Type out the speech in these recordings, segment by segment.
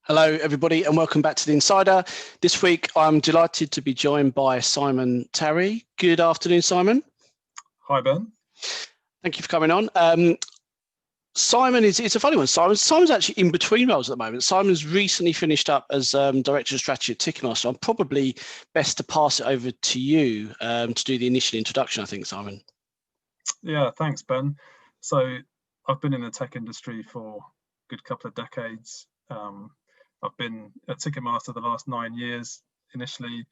Hello, everybody, and welcome back to The Insider. This week, I'm delighted to be joined by Simon Tarry. Good afternoon, Simon. Hi, Ben. Thank you for coming on. Simon it's a funny one. Simon's actually in between roles at the moment. Simon's recently finished up as Director of Strategy at Ticketmaster. I'm probably best to pass it over to you to do the initial introduction, I think, Simon. Yeah, thanks, Ben. So I've been in the tech industry for a good couple of decades. I've been at Ticketmaster the last 9 years, initially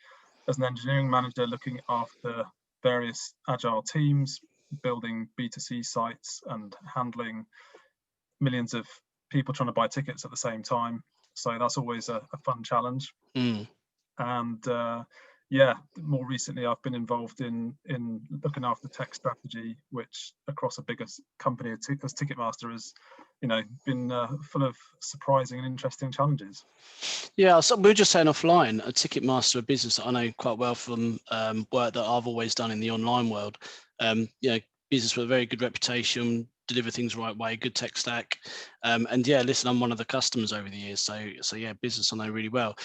as an engineering manager looking after various agile teams, building B2C sites and handling millions of people trying to buy tickets at the same time. So that's always a fun challenge. And more recently, I've been involved in looking after tech strategy, which across a bigger company as Ticketmaster has, been full of surprising and interesting challenges. Yeah, so we were just saying offline, a Ticketmaster, a business that I know quite well from work that I've always done in the online world. Business with a very good reputation, deliver things the right way, good tech stack. Listen, I'm one of the customers over the years. So yeah, business I know really well.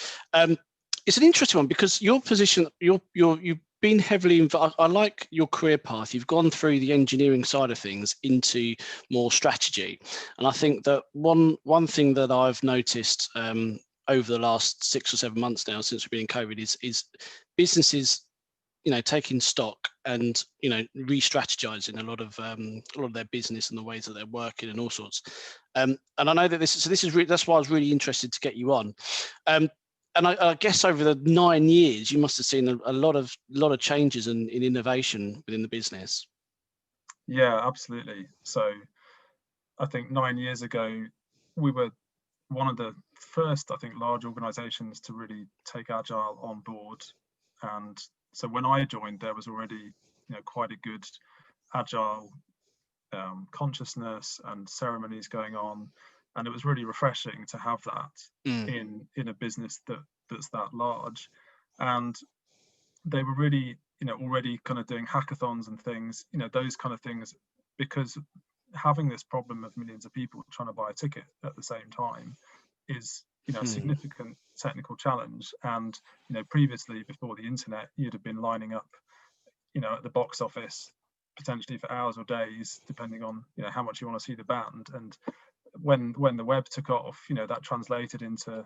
It's an interesting one because your position, you've been heavily involved. I like your career path. You've gone through the engineering side of things into more strategy. And I think that one thing that I've noticed over the last 6 or 7 months now since we've been in COVID is businesses, taking stock and, re-strategizing a lot of their business and the ways that they're working and all sorts. And I know that that's why I was really interested to get you on. And I guess over the 9 years, you must have seen a lot of changes in innovation within the business. Yeah, absolutely. So I think 9 years ago, we were one of the first, I think, large organizations to really take Agile on board. And so when I joined, there was already, quite a good Agile consciousness and ceremonies going on. And it was really refreshing to have that in a business that's that large. And they were really, already kind of doing hackathons and things, those kind of things, because having this problem of millions of people trying to buy a ticket at the same time is, a significant technical challenge. And, previously, before the internet, you'd have been lining up, at the box office potentially for hours or days, depending on, how much you want to see the band. And when the web took off, that translated into,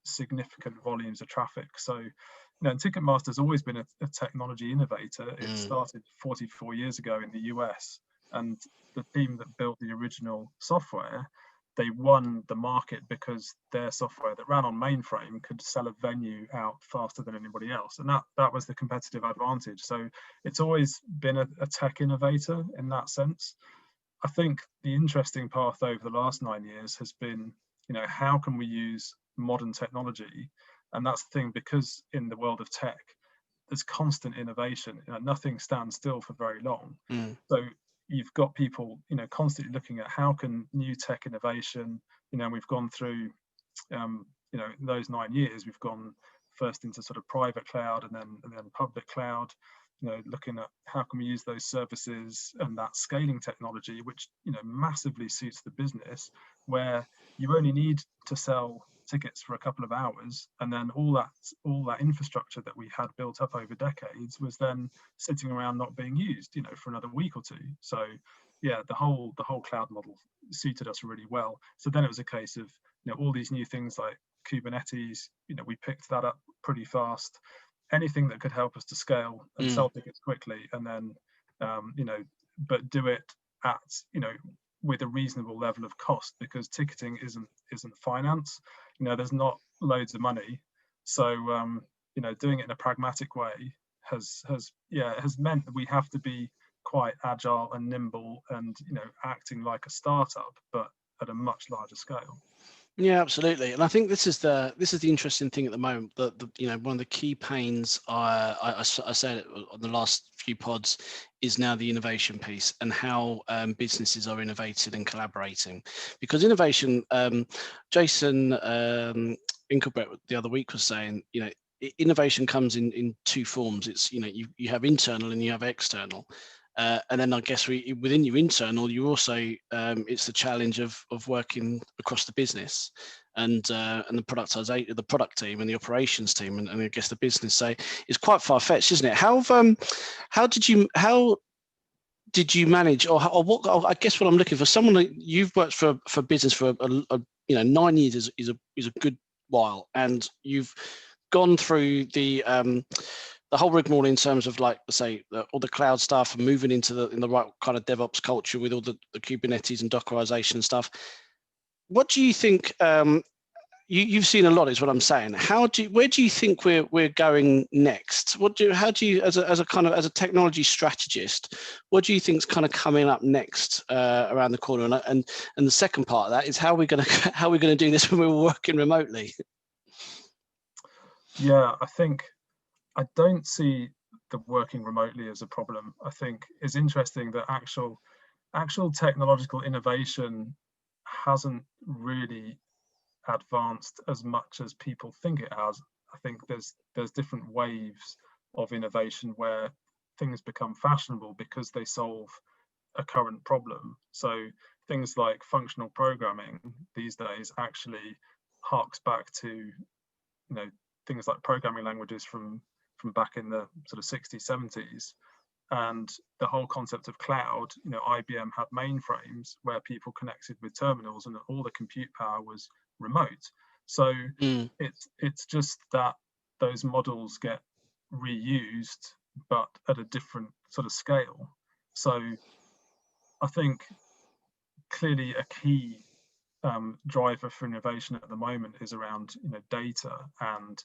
significant volumes of traffic. So, Ticketmaster's always been a technology innovator. It started 44 years ago in the US, and the team that built the original software, they won the market because their software that ran on mainframe could sell a venue out faster than anybody else. And that was the competitive advantage. So it's always been a tech innovator in that sense. I think the interesting path over the last 9 years has been, how can we use modern technology? And that's the thing, because in the world of tech, there's constant innovation. Nothing stands still for very long. So you've got people, constantly looking at how can new tech innovation, we've gone through, in those 9 years, we've gone first into sort of private cloud and then public cloud, looking at how can we use those services and that scaling technology, which, massively suits the business, where you only need to sell tickets for a couple of hours, and then all that infrastructure that we had built up over decades was then sitting around not being used, for another week or two. So yeah, the whole cloud model suited us really well. So then it was a case of, all these new things like Kubernetes, we picked that up pretty fast. Anything that could help us to scale and sell tickets quickly, and then but do it at, with a reasonable level of cost, because ticketing isn't finance. There's not loads of money. So doing it in a pragmatic way has meant that we have to be quite agile and nimble and, acting like a startup, but at a much larger scale. Yeah, absolutely. And I think this is the interesting thing at the moment, that one of the key pains I said on the last few pods is now the innovation piece, and how businesses are innovating and collaborating. Because innovation, Jason Inkelbrett the other week was saying, innovation comes in two forms. It's, you have internal and you have external. And then I guess within your internal, you also it's the challenge of working across the business and the productization, the product team and the operations team, and I guess the business. So it's quite far fetched, isn't it? How did you manage, or what? I guess what I'm looking for, someone that you've worked for business for 9 years is a good while, and you've gone through the whole rigmarole in terms of, like, say, all the cloud stuff and moving into the right kind of DevOps culture with all the Kubernetes and Dockerization and stuff. What do you think? You've seen a lot, is what I'm saying. Where do you think we're going next? How do you, as a technology strategist, what do you think is kind of coming up next around the corner? And the second part of that is how are we going to do this when we're working remotely? Yeah, I don't see the working remotely as a problem. I think it's interesting that actual technological innovation hasn't really advanced as much as people think it has. I think there's different waves of innovation where things become fashionable because they solve a current problem. So things like functional programming these days actually harks back to things like programming languages from back in the sort of 60s, 70s. And the whole concept of cloud, IBM had mainframes where people connected with terminals and all the compute power was remote. So it's just that those models get reused, but at a different sort of scale. So I think clearly a key driver for innovation at the moment is around data and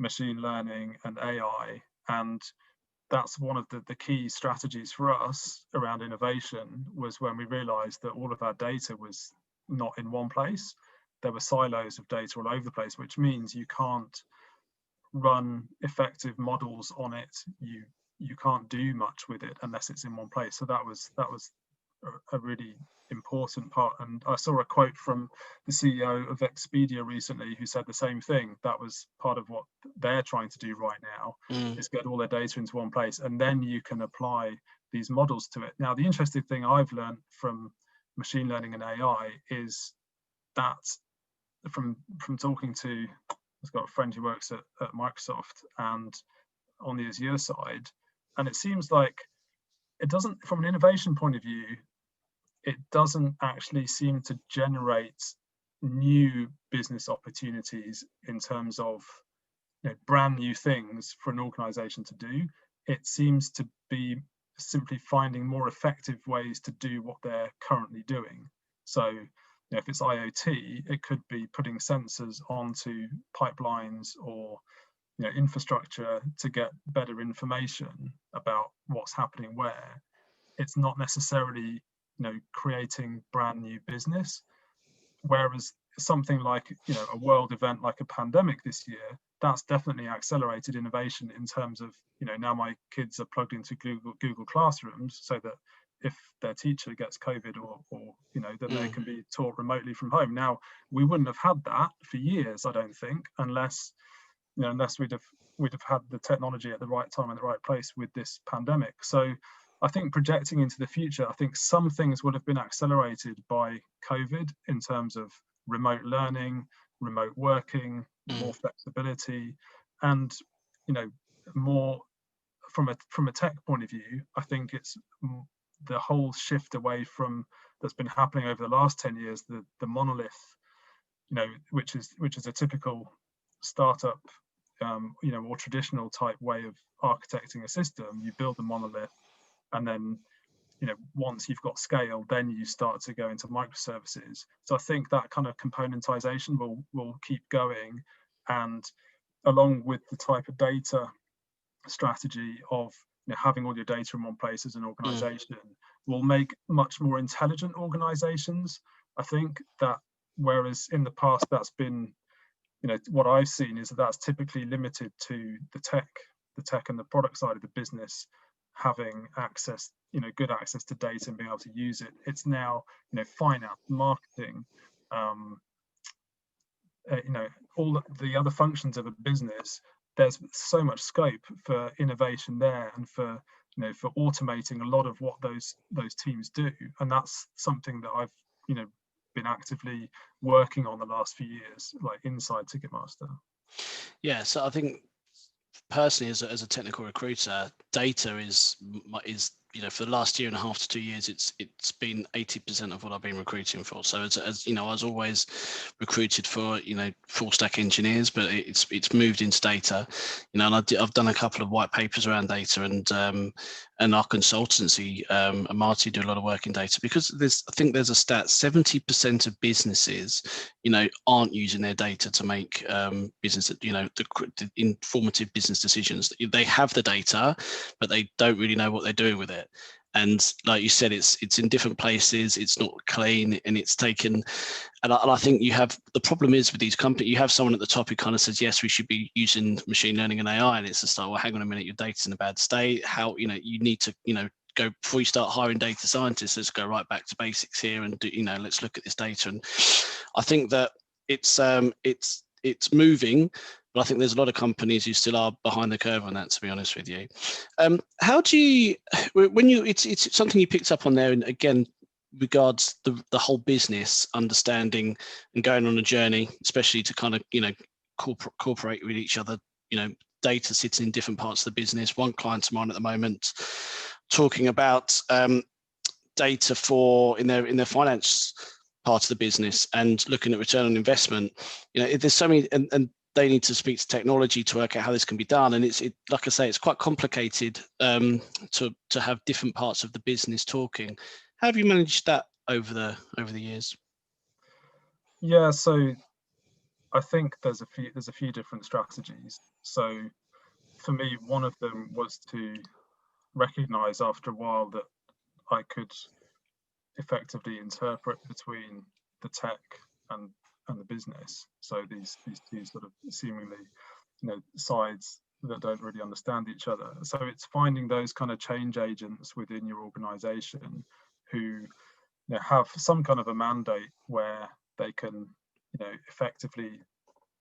machine learning and AI, and that's one of the key strategies for us around innovation, was when we realized that all of our data was not in one place. There were silos of data all over the place, which means you can't run effective models on it. You can't do much with it unless it's in one place. So that was a really important part. And I saw a quote from the CEO of Expedia recently who said the same thing. That was part of what they're trying to do right now, is get all their data into one place, and then you can apply these models to it. Now, the interesting thing I've learned from machine learning and AI is that from talking to, I've got a friend who works at Microsoft and on the Azure side, and it seems like it doesn't, from an innovation point of view, it doesn't actually seem to generate new business opportunities in terms of brand new things for an organization to do. It seems to be simply finding more effective ways to do what they're currently doing. So if it's IoT, it could be putting sensors onto pipelines or infrastructure to get better information about what's happening where. It's not necessarily creating brand new business. Whereas something like a world event like a pandemic this year, that's definitely accelerated innovation in terms of now my kids are plugged into Google Classrooms, so that if their teacher gets COVID or then they can be taught remotely from home. Now, we wouldn't have had that for years, I don't think, unless we'd have had the technology at the right time and the right place with this pandemic. So I think projecting into the future, I think some things would have been accelerated by COVID in terms of remote learning, remote working, more flexibility, and more from a tech point of view. I think it's the whole shift away from that's been happening over the last 10 years, the monolith, which is a typical startup, more traditional type way of architecting a system. You build the monolith, and then once you've got scale, then you start to go into microservices. So I think that kind of componentization will keep going, and along with the type of data strategy of having all your data in one place as an organization, will make much more intelligent organizations. I think that whereas in the past that's been what I've seen is that's typically limited to the tech and the product side of the business having access, good access to data and being able to use it. It's now, finance, marketing, all the other functions of a business. There's so much scope for innovation there, and for for automating a lot of what those teams do. And that's something that I've been actively working on the last few years, like inside Ticketmaster. Yeah, so I think personally, as a technical recruiter, data is for the last year and a half to 2 years, it's been 80% of what I've been recruiting for. So as I was always recruited for full stack engineers, but it's moved into data, and I've done a couple of white papers around data, and our consultancy and Marty do a lot of work in data, because I think there's a stat: 70% of businesses aren't using their data to make business the informative business decisions. They have the data, but they don't really know what they're doing with it. And like you said, it's in different places, it's not clean, and it's taken. And I think you have, the problem is with these companies, you have someone at the top who kind of says, yes, we should be using machine learning and AI, and it's just like, well, hang on a minute, your data's in a bad state. How you need to go, before you start hiring data scientists, let's go right back to basics here and do, let's look at this data. And I think that it's moving, but I think there's a lot of companies who still are behind the curve on that, to be honest with you. How do you, when you, it's something you picked up on there, and again, regards the whole business understanding and going on a journey, especially to kind of cooperate with each other. Data sits in different parts of the business. One client of mine at the moment talking about data in their finance part of the business, and looking at return on investment. There's so many, and they need to speak to technology to work out how this can be done. And it's like I say, it's quite complicated to have different parts of the business talking. How have you managed that over the years? Yeah, so I think there's a few different strategies. So for me, one of them was to recognize after a while that I could effectively interpret between the tech and the business. So these two sort of seemingly sides that don't really understand each other. So it's finding those kind of change agents within your organization who have some kind of a mandate where they can effectively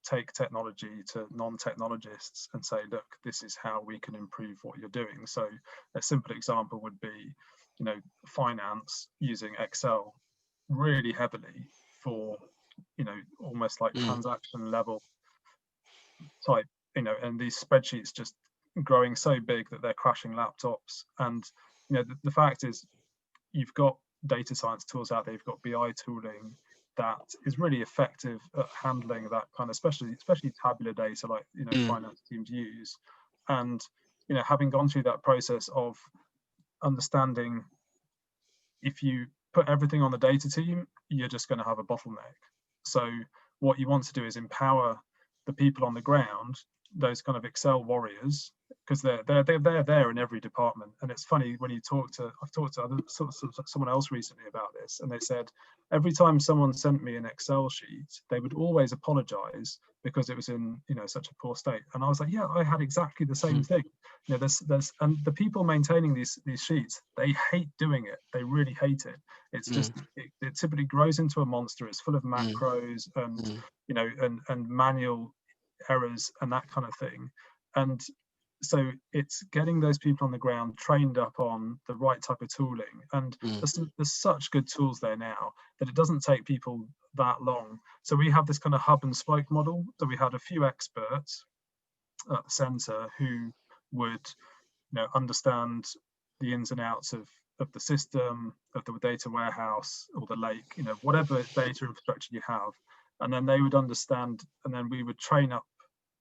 take technology to non-technologists and say, look, this is how we can improve what you're doing. So a simple example would be finance using Excel really heavily for almost like transaction level type, and these spreadsheets just growing so big that they're crashing laptops. And the fact is, you've got data science tools out there, you've got BI tooling that is really effective at handling that kind of, especially tabular data like finance teams use. And having gone through that process of understanding, if you put everything on the data team, you're just going to have a bottleneck. So what you want to do is empower the people on the ground, those kind of Excel warriors, because they're there in every department. And it's funny when I've talked to someone else recently about this, and they said every time someone sent me an Excel sheet, they would always apologize because it was in such a poor state. And I was like, yeah, I had exactly the same thing. There's and the people maintaining these sheets, they hate doing it. They really hate it. It's just it typically grows into a monster. It's full of macros and and manual errors and that kind of thing. And so it's getting those people on the ground trained up on the right type of tooling. And there's such good tools there now that it doesn't take people that long. So we have this kind of hub and spoke model. So we had a few experts at the center who would understand the ins and outs of the system, of the data warehouse or the lake, whatever data infrastructure you have. And then they would understand, and then we would train up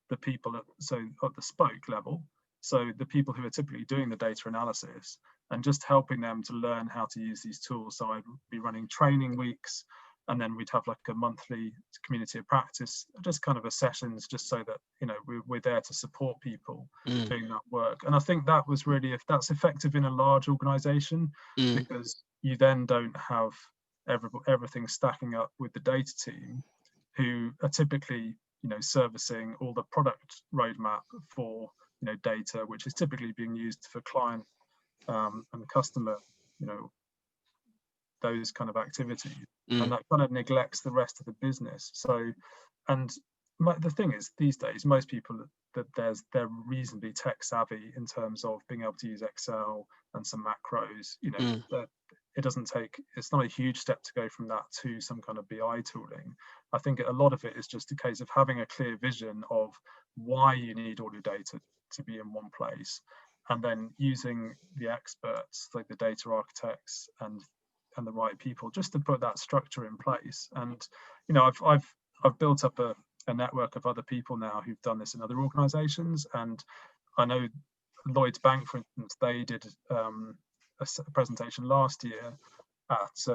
the people at the spoke level, so the people who are typically doing the data analysis, and just helping them to learn how to use these tools. So I'd be running training weeks, and then we'd have like a monthly community of practice, just kind of a sessions, just so that we're there to support people doing that work. And I think that was really, if that's effective in a large organization, because you then don't have everything stacking up with the data team, who are typically servicing all the product roadmap for data, which is typically being used for client and customer those kind of activities, and that kind of neglects the rest of the business. So, and the thing is, these days, most people they're reasonably tech savvy in terms of being able to use Excel and some macros. It doesn't take, it's not a huge step to go from that to some kind of BI tooling. I think a lot of it is just a case of having a clear vision of why you need all your data to be in one place, and then using the experts like the data architects and the right people just to put that structure in place. And I've built up a network of other people now who've done this in other organizations. And I know Lloyds Bank, for instance, they did a presentation last year at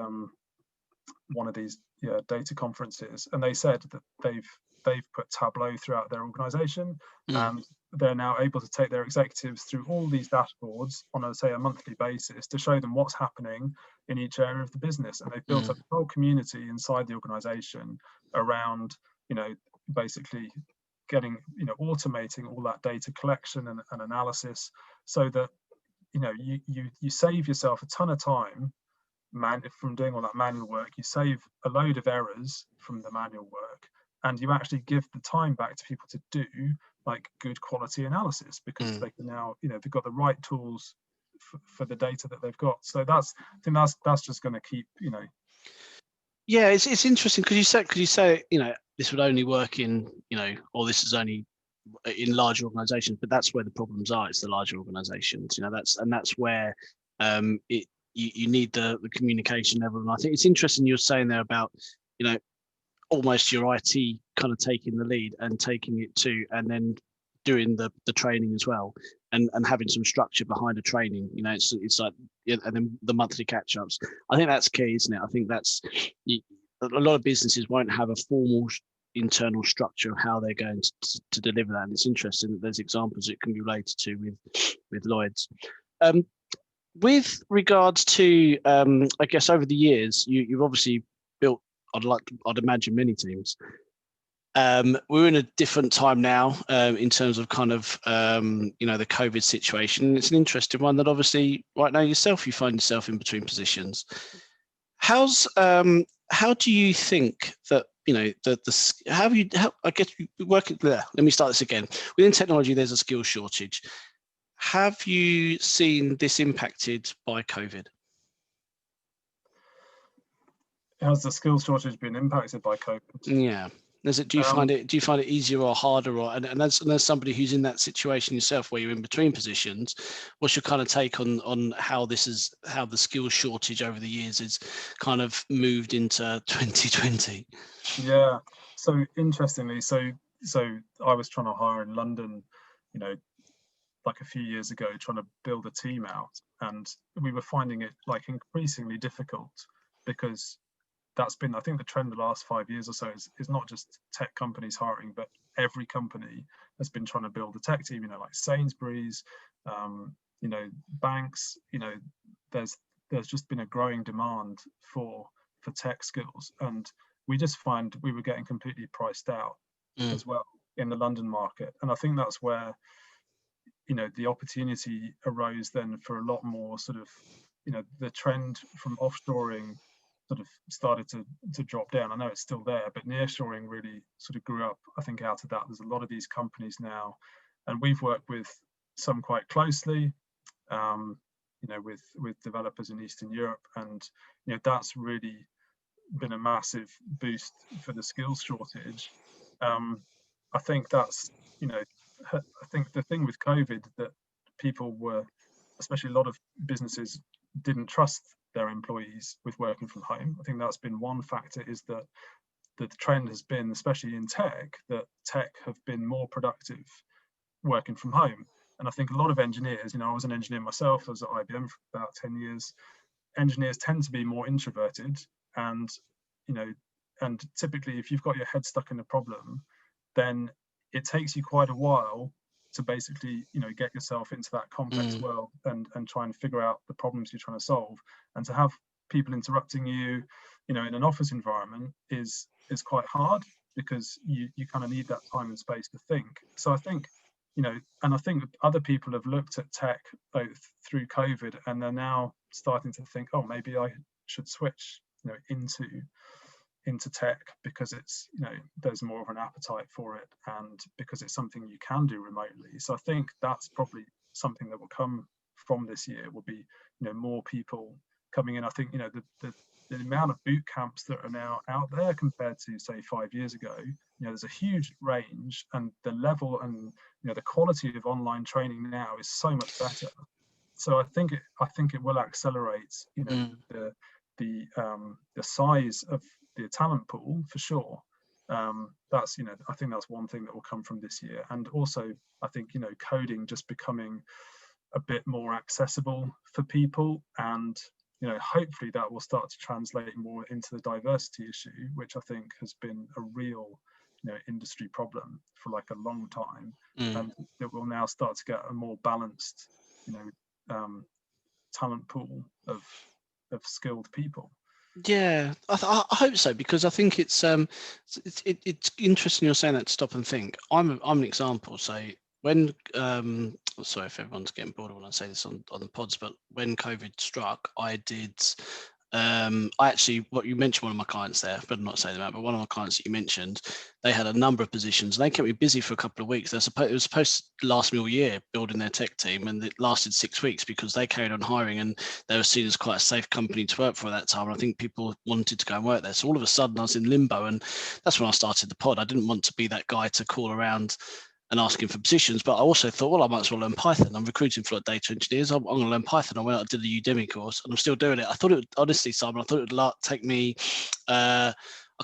one of these data conferences, and they said that they've put Tableau throughout their organization, and they're now able to take their executives through all these dashboards on a monthly basis to show them what's happening in each area of the business. And they've built up a whole community inside the organization around basically getting automating all that data collection and analysis, so that you save yourself a ton of time from doing all that manual work. You save a load of errors from the manual work, and you actually give the time back to people to do like good quality analysis, because they can now they've got the right tools for the data that they've got. So I think that's just going to keep Yeah, it's interesting because you say this would only work in or this is only in larger organizations, but that's where the problems are. It's the larger organizations, that's where you need the communication level. And I think it's interesting you're saying there about almost your IT kind of taking the lead and taking it to, and then doing the training as well, and having some structure behind the training. It's like, and then the monthly catch-ups. I think that's key, isn't it? I think that's a lot of businesses won't have a formal internal structure of how they're going to deliver that. And it's interesting that there's examples it can be related to with Lloyds. With regards to, I guess over the years, you've obviously built, I'd imagine, many teams. We're in a different time now in terms of kind of the COVID situation. It's an interesting one that obviously right now you find yourself in between positions. How do you think that I guess working there? Let me start this again. Within technology, there's a skill shortage. Have you seen this impacted by COVID? Has the skills shortage been impacted by COVID? Yeah. Do you find it easier or harder, and as somebody who's in that situation yourself where you're in between positions, what's your kind of take on how the skills shortage over the years has kind of moved into 2020? Yeah. So interestingly, so I was trying to hire in London, like a few years ago, trying to build a team out, and we were finding it like increasingly difficult, because that's been, I think, the trend the last 5 years or so is not just tech companies hiring, but every company has been trying to build a tech team, like Sainsbury's, banks, there's just been a growing demand for tech skills. And we just find we were getting completely priced out as well in the London market. And I think that's where, the opportunity arose then for a lot more sort of, the trend from offshoring sort of started to drop down. I know it's still there, but nearshoring really sort of grew up, I think, out of that. There's a lot of these companies now, and we've worked with some quite closely, with developers in Eastern Europe, and that's really been a massive boost for the skills shortage. I think that's, I think the thing with COVID that people were, especially a lot of businesses, didn't trust their employees with working from home. I think that's been one factor, is that the trend has been, especially in tech, that tech have been more productive working from home. And I think a lot of engineers, I was an engineer myself, I was at IBM for about 10 years. Engineers tend to be more introverted, and and typically if you've got your head stuck in a problem, then it takes you quite a while to basically get yourself into that complex world and try and figure out the problems you're trying to solve. And to have people interrupting you in an office environment is quite hard, because you kind of need that time and space to think. So I think and I think other people have looked at tech both through COVID, and they're now starting to think, oh, maybe I should switch into into tech because it's, there's more of an appetite for it, and because it's something you can do remotely. So I think that's probably something that will come from this year, will be, more people coming in. I think, the amount of boot camps that are now out there compared to, say, 5 years ago, there's a huge range, and the level and the quality of online training now is so much better. So I think it will accelerate the size of the talent pool for sure. That's I think that's one thing that will come from this year. And also I think coding just becoming a bit more accessible for people, and hopefully that will start to translate more into the diversity issue, which I think has been a real industry problem for like a long time, and that will now start to get a more balanced talent pool of skilled people. Yeah, I hope so, because I think it's interesting you're saying that, to stop and think. I'm an example. So when sorry if everyone's getting bored when I say this on the pods, but when COVID struck, I did I actually, what you mentioned, one of my clients there, better not say them out, but one of my clients that you mentioned, they had a number of positions, and they kept me busy for a couple of weeks. It was supposed to last me all year building their tech team, and it lasted 6 weeks because they carried on hiring, and they were seen as quite a safe company to work for at that time. And I think people wanted to go and work there. So all of a sudden I was in limbo, and that's when I started the pod. I didn't want to be that guy to call around and asking for positions, but I also thought, well, I might as well learn Python. I'm recruiting for like data engineers. I'm going to learn Python. I went out and did the Udemy course, and I'm still doing it. I thought it would, honestly, Simon, I thought it would take me, I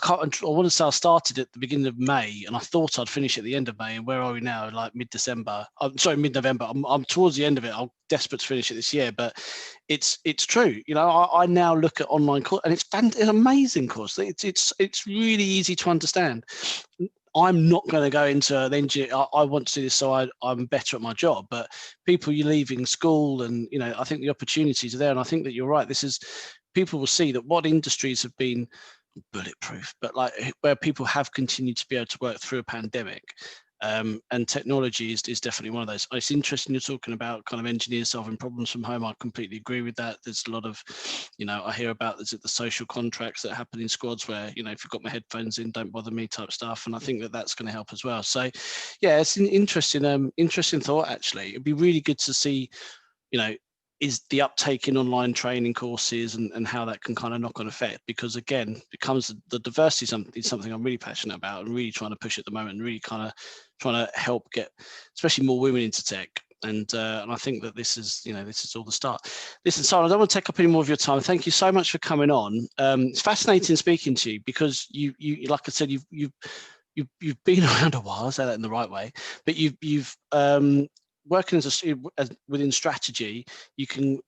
want to say I started at the beginning of May, and I thought I'd finish at the end of May. And where are we now? Like mid-December. I'm sorry, mid-November. I'm towards the end of it. I'm desperate to finish it this year, but it's true. I now look at online course, and it's an amazing course. It's really easy to understand. I'm not going to go into an engineer. I want to do this so I'm better at my job. But people, you're leaving school, and I think the opportunities are there. And I think that you're right. People will see that what industries have been bulletproof, but like where people have continued to be able to work through a pandemic. And technology is definitely one of those. It's interesting you're talking about kind of engineers solving problems from home. I completely agree with that. There's a lot of, I hear about the social contracts that happen in squads where, if you've got my headphones in, don't bother me type stuff. And I think that that's going to help as well. So yeah, it's an interesting thought, actually. It'd be really good to see, is the uptake in online training courses and how that can kind of knock on effect, because again, becomes the diversity is something I'm really passionate about and really trying to push at the moment, and really kind of trying to help get especially more women into tech. And I think that this is all the start. Listen, Simon, I don't want to take up any more of your time. Thank you so much for coming on. It's fascinating speaking to you, because you like I said, you've been around a while. I say that in the right way, but you've working within strategy, you can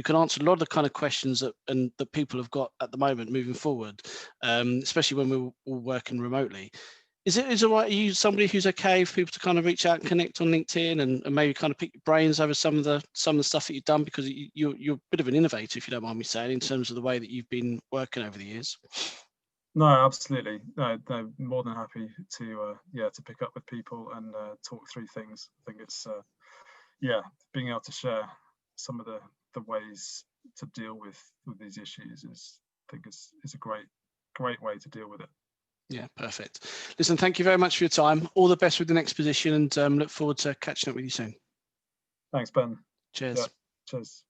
answer a lot of the kind of questions that people have got at the moment moving forward, especially when we're all working remotely. Is it all right? Are you somebody who's okay for people to kind of reach out and connect on LinkedIn and maybe kind of pick your brains over some of the stuff that you've done, because you're a bit of an innovator, if you don't mind me saying, in terms of the way that you've been working over the years? No, absolutely. No, more than happy to pick up with people and talk through things. I think it's being able to share some of the ways to deal with these issues is a great way to deal with it. Yeah, perfect. Listen, thank you very much for your time. All the best with the next position, and look forward to catching up with you soon. Thanks, Ben. Cheers. Yeah, cheers.